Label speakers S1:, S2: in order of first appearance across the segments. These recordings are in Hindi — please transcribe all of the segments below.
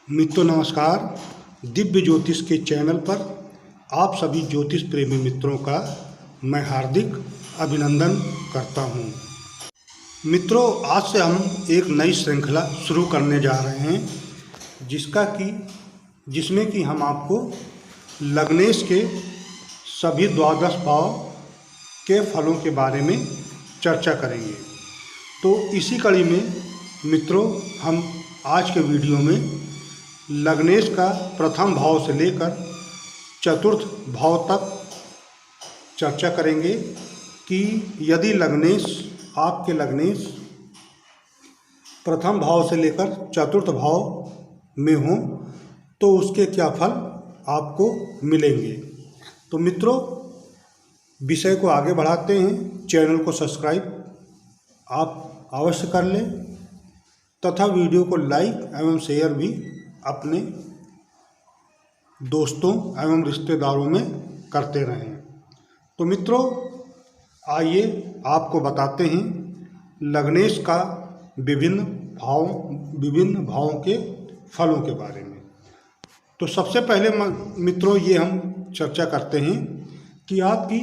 S1: मित्रों नमस्कार। दिव्य ज्योतिष के चैनल पर आप सभी ज्योतिष प्रेमी मित्रों का मैं हार्दिक अभिनंदन करता हूं। मित्रों, आज से हम एक नई श्रृंखला शुरू करने जा रहे हैं जिसमें कि हम आपको लग्नेश के सभी द्वादश भाव के फलों के बारे में चर्चा करेंगे। तो इसी कड़ी में मित्रों हम आज के वीडियो में लग्नेश का प्रथम भाव से लेकर चतुर्थ भाव तक चर्चा करेंगे कि यदि आपके लग्नेश प्रथम भाव से लेकर चतुर्थ भाव में हो तो उसके क्या फल आपको मिलेंगे। तो मित्रों, विषय को आगे बढ़ाते हैं। चैनल को सब्सक्राइब आप अवश्य कर लें तथा वीडियो को लाइक एवं शेयर भी अपने दोस्तों एवं रिश्तेदारों में करते रहें। तो मित्रों, आइए आपको बताते हैं लग्नेश का विभिन्न भावों के फलों के बारे में। तो सबसे पहले मित्रों ये हम चर्चा करते हैं कि आपकी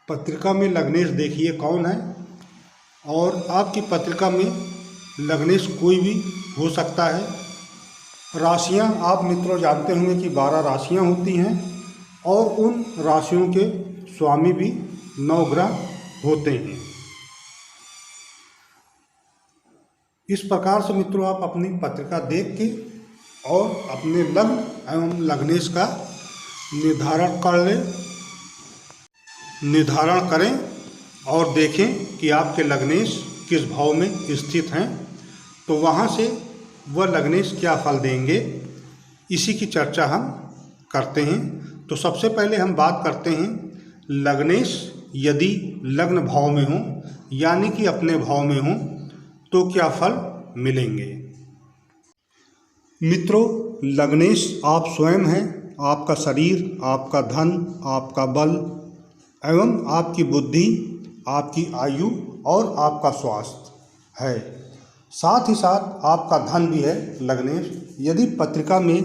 S1: पत्रिका में लग्नेश देखिए कौन है। और आपकी पत्रिका में लग्नेश कोई भी हो सकता है। राशियां आप मित्रों जानते होंगे कि 12 राशियां होती हैं और उन राशियों के स्वामी भी 9 ग्रह होते हैं। इस प्रकार से मित्रों आप अपनी पत्रिका देख के और अपने लग्न एवं लग्नेश का निर्धारण करें और देखें कि आपके लग्नेश किस भाव में स्थित हैं। तो वहाँ से वह लग्नेश क्या फल देंगे, इसी की चर्चा हम करते हैं। तो सबसे पहले हम बात करते हैं लग्नेश यदि लग्न भाव में हो यानी कि अपने भाव में हो तो क्या फल मिलेंगे। मित्रों, लग्नेश आप स्वयं हैं। आपका शरीर, आपका धन, आपका बल एवं आपकी बुद्धि, आपकी आयु और आपका स्वास्थ्य है। साथ ही साथ आपका धन भी है लग्नेश। यदि पत्रिका में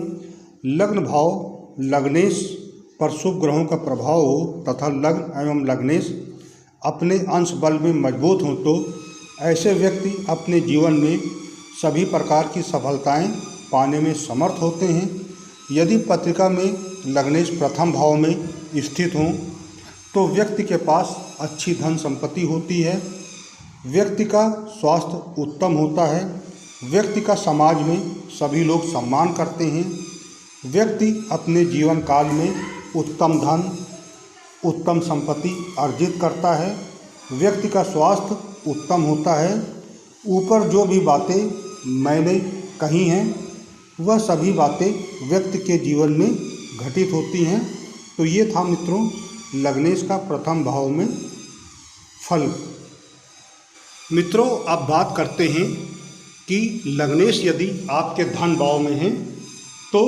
S1: लग्न भाव लग्नेश पर शुभ ग्रहों का प्रभाव हो तथा लग्न एवं लग्नेश अपने अंश बल में मजबूत हों तो ऐसे व्यक्ति अपने जीवन में सभी प्रकार की सफलताएं पाने में समर्थ होते हैं। यदि पत्रिका में लग्नेश प्रथम भाव में स्थित हों तो व्यक्ति के पास अच्छी धन संपत्ति होती है। व्यक्ति का स्वास्थ्य उत्तम होता है। व्यक्ति का समाज में सभी लोग सम्मान करते हैं। व्यक्ति अपने जीवन काल में उत्तम धन, उत्तम संपत्ति अर्जित करता है। व्यक्ति का स्वास्थ्य उत्तम होता है। ऊपर जो भी बातें मैंने कही हैं वह सभी बातें व्यक्ति के जीवन में घटित होती हैं। तो ये था मित्रों लग्नेश का प्रथम भाव में फल। मित्रों, अब बात करते हैं कि लग्नेश यदि आपके धन भाव में है तो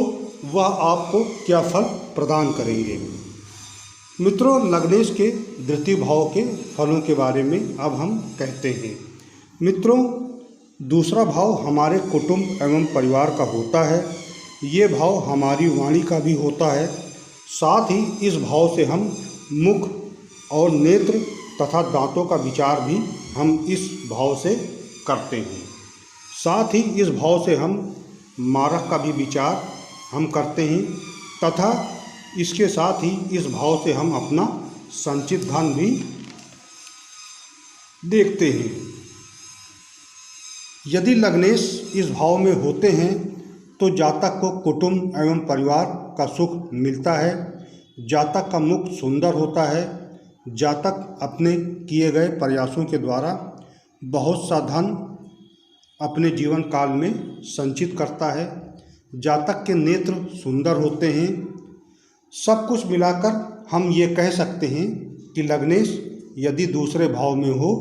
S1: वह आपको क्या फल प्रदान करेंगे। मित्रों, लग्नेश के द्वितीय भाव के फलों के बारे में अब हम कहते हैं। मित्रों, दूसरा भाव हमारे कुटुंब एवं परिवार का होता है। ये भाव हमारी वाणी का भी होता है। साथ ही इस भाव से हम मुख और नेत्र तथा दांतों का विचार भी हम इस भाव से करते हैं। साथ ही इस भाव से हम मारक का भी विचार हम करते हैं तथा इसके साथ ही इस भाव से हम अपना संचित धन भी देखते हैं। यदि लग्नेश इस भाव में होते हैं तो जातक को कुटुंब एवं परिवार का सुख मिलता है। जातक का मुख सुंदर होता है। जातक अपने किए गए प्रयासों के द्वारा बहुत सा धन अपने जीवन काल में संचित करता है। जातक के नेत्र सुंदर होते हैं। सब कुछ मिलाकर हम ये कह सकते हैं कि लग्नेश यदि दूसरे भाव में हो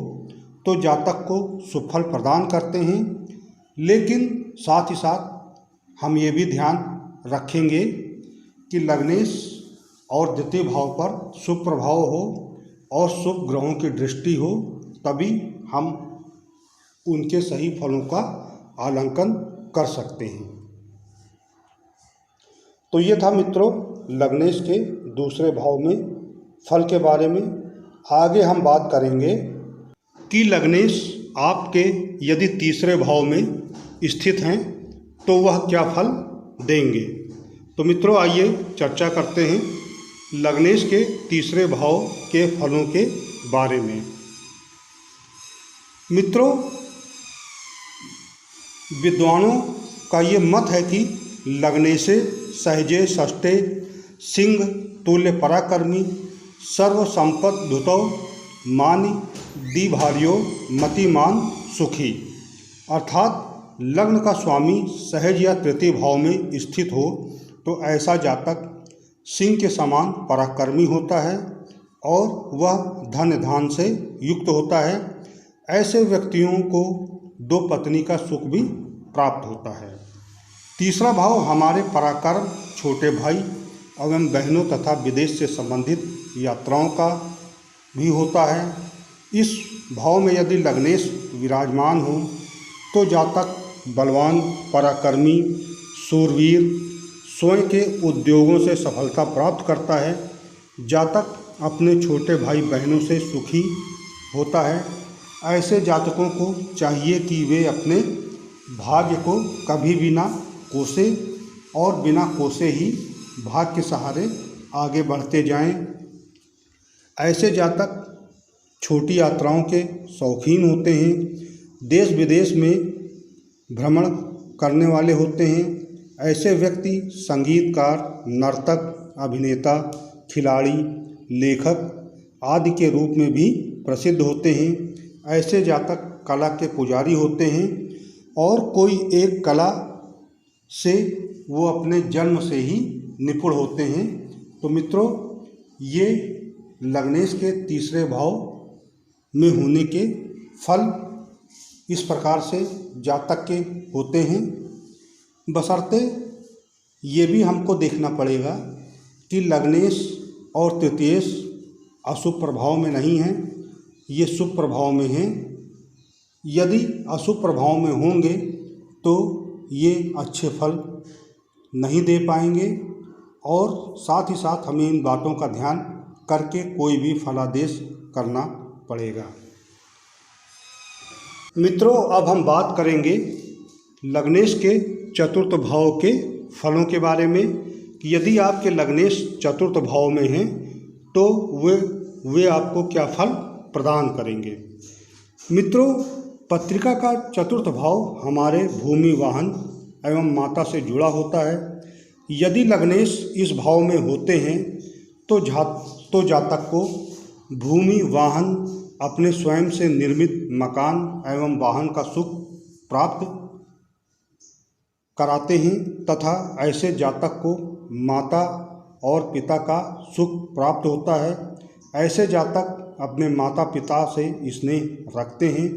S1: तो जातक को सुफल प्रदान करते हैं। लेकिन साथ ही साथ हम ये भी ध्यान रखेंगे कि लग्नेश और द्वितीय भाव पर शुभ प्रभाव हो और शुभ ग्रहों की दृष्टि हो, तभी हम उनके सही फलों का आकलन कर सकते हैं। तो ये था मित्रों लग्नेश के दूसरे भाव में फल के बारे में। आगे हम बात करेंगे कि लग्नेश आपके यदि तीसरे भाव में स्थित हैं तो वह क्या फल देंगे। तो मित्रों आइए चर्चा करते हैं लग्नेश के तीसरे भाव के फलों के बारे में। मित्रों विद्वानों का ये मत है कि लग्नेशे सहजे षष्ठे सिंह तुल्य पराक्रमी सर्वसंपद धुतौ मानि दीभार्यो मतिमान सुखी। अर्थात लग्न का स्वामी सहज या तृतीय भाव में स्थित हो तो ऐसा जातक सिंह के समान पराक्रमी होता है और वह धन धान से युक्त होता है। ऐसे व्यक्तियों को दो पत्नी का सुख भी प्राप्त होता है। तीसरा भाव हमारे पराक्रम छोटे भाई एवं बहनों तथा विदेश से संबंधित यात्राओं का भी होता है। इस भाव में यदि लग्नेश विराजमान हो तो जातक बलवान पराक्रमी शूरवीर स्वयं के उद्योगों से सफलता प्राप्त करता है। जातक अपने छोटे भाई बहनों से सुखी होता है। ऐसे जातकों को चाहिए कि वे अपने भाग्य को कभी भी ना कोसे और बिना कोसे ही भाग्य के सहारे आगे बढ़ते जाएं। ऐसे जातक छोटी यात्राओं के शौकीन होते हैं, देश विदेश में भ्रमण करने वाले होते हैं। ऐसे व्यक्ति संगीतकार, नर्तक, अभिनेता, खिलाड़ी, लेखक आदि के रूप में भी प्रसिद्ध होते हैं। ऐसे जातक कला के पुजारी होते हैं और कोई एक कला से वो अपने जन्म से ही निपुण होते हैं। तो मित्रों ये लग्नेश के तीसरे भाव में होने के फल इस प्रकार से जातक के होते हैं। बशर्ते ये भी हमको देखना पड़ेगा कि लग्नेश और तृतीयेश अशुभ प्रभाव में नहीं हैं, ये शुभ प्रभाव में हैं। यदि अशुभ प्रभाव में होंगे तो ये अच्छे फल नहीं दे पाएंगे और साथ ही साथ हमें इन बातों का ध्यान करके कोई भी फलादेश करना पड़ेगा। मित्रों अब हम बात करेंगे लग्नेश के चतुर्थ भाव के फलों के बारे में कि यदि आपके लग्नेश चतुर्थ भाव में हैं तो वे आपको क्या फल प्रदान करेंगे। मित्रों पत्रिका का चतुर्थ भाव हमारे भूमि, वाहन एवं माता से जुड़ा होता है। यदि लग्नेश इस भाव में होते हैं तो जातक को भूमि, वाहन, अपने स्वयं से निर्मित मकान एवं वाहन का सुख प्राप्त कराते हैं तथा ऐसे जातक को माता और पिता का सुख प्राप्त होता है। ऐसे जातक अपने माता पिता से स्नेह रखते हैं।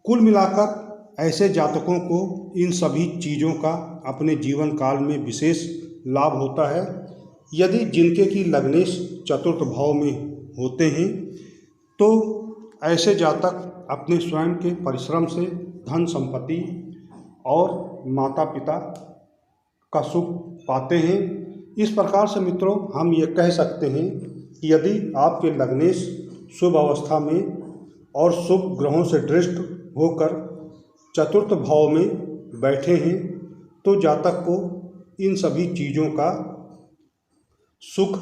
S1: कुल मिलाकर ऐसे जातकों को इन सभी चीज़ों का अपने जीवन काल में विशेष लाभ होता है। यदि जिनके की लग्नेश चतुर्थ भाव में होते हैं तो ऐसे जातक अपने स्वयं के परिश्रम से धन संपत्ति और माता पिता का सुख पाते हैं। इस प्रकार से मित्रों हम ये कह सकते हैं कि यदि आपके लग्नेश शुभ अवस्था में और शुभ ग्रहों से दृष्ट होकर चतुर्थ भाव में बैठे हैं तो जातक को इन सभी चीज़ों का सुख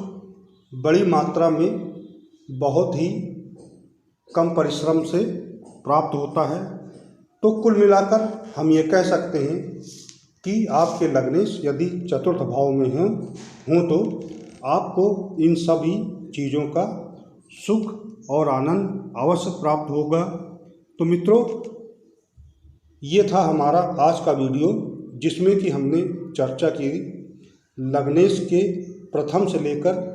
S1: बड़ी मात्रा में बहुत ही कम परिश्रम से प्राप्त होता है। तो कुल मिलाकर हम ये कह सकते हैं कि आपके लग्नेश यदि चतुर्थ भाव में हों तो आपको इन सभी चीज़ों का सुख और आनंद अवश्य प्राप्त होगा। तो मित्रों ये था हमारा आज का वीडियो जिसमें कि हमने चर्चा की लग्नेश के प्रथम से लेकर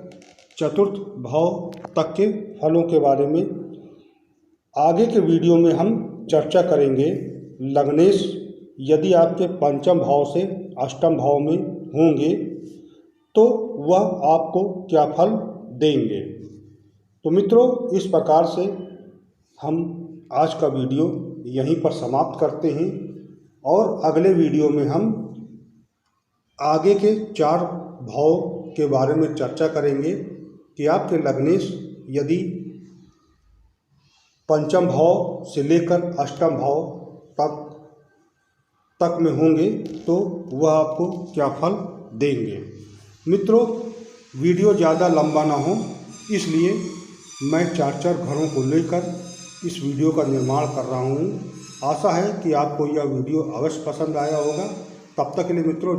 S1: चतुर्थ भाव तक के फलों के बारे में। आगे के वीडियो में हम चर्चा करेंगे लग्नेश यदि आपके पंचम भाव से अष्टम भाव में होंगे तो वह आपको क्या फल देंगे। तो मित्रों इस प्रकार से हम आज का वीडियो यहीं पर समाप्त करते हैं और अगले वीडियो में हम आगे के 4 भाव के बारे में चर्चा करेंगे कि आपके लग्नेश यदि पंचम भाव से लेकर अष्टम भाव तक में होंगे तो वह आपको क्या फल देंगे। मित्रों, वीडियो ज़्यादा लंबा ना हो इसलिए मैं 4 घरों को लेकर इस वीडियो का निर्माण कर रहा हूँ। आशा है कि आपको यह वीडियो अवश्य पसंद आया होगा। तब तक के लिए मित्रों